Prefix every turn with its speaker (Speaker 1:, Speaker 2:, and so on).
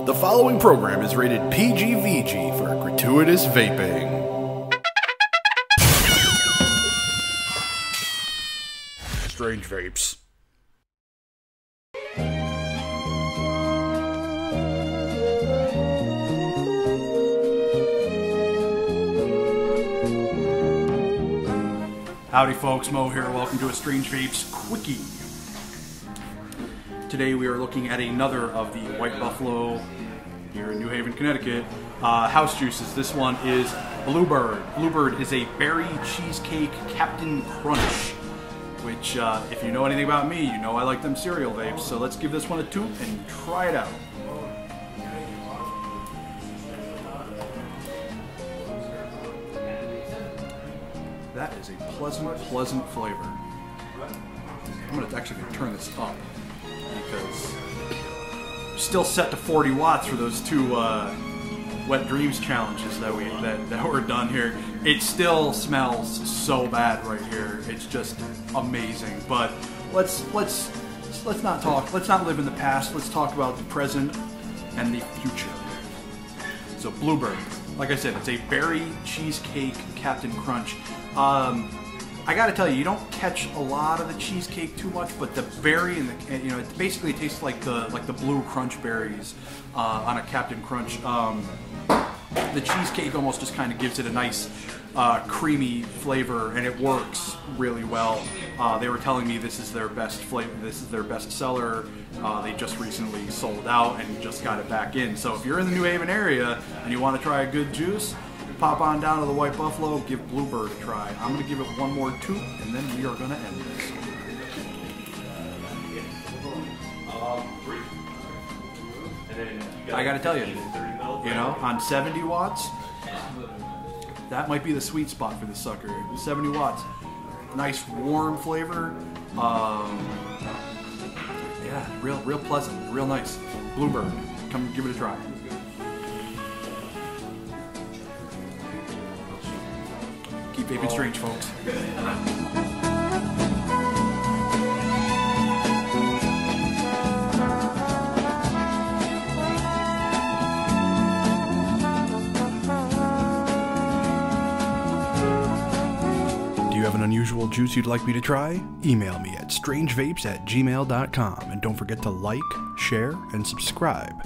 Speaker 1: The following program is rated PG-VG for gratuitous vaping. Strange vapes.
Speaker 2: Howdy folks, Mo here. Welcome to a Strange Vapes Quickie. Today we are looking at another of the White Buffalo here in New Haven, Connecticut house juices. This one is Bluebird. Bluebird is a berry cheesecake Captain Crunch, which if you know anything about me, you know I like them cereal vapes. So let's give this one a toot and try it out. That is a pleasant flavor. I'm actually going to turn this up because we're still set to 40 watts for those two Wet Dreams challenges that were done here. It still smells so bad right here. It's just amazing. But let's not talk. Let's not live in the past. Let's talk about the present and the future. So Bluebird. Like I said, it's a berry cheesecake Captain Crunch. I gotta tell you, you don't catch a lot of the cheesecake too much, but the berry and the, you know, it basically tastes like the blue crunch berries on a Captain Crunch. The cheesecake almost just kind of gives it a nice creamy flavor, and it works really well. They were telling me this is their best flavor. This is their best seller. They just recently sold out and just got it back in. So if you're in the New Haven area and you want to try a good juice, pop on down to the White Buffalo, give Bluebird a try. I'm going to give it one more toot, and then we are going to end this. I got to tell you, on 70 watts, that might be the sweet spot for this sucker. 70 watts. Nice warm flavor. Yeah, real pleasant, real nice. Bluebird. Come give it a try. Keep vaping strange, folks.
Speaker 1: Do you have an unusual juice you'd like me to try? Email me at strangevapes@gmail.com, and don't forget to like, share, and subscribe.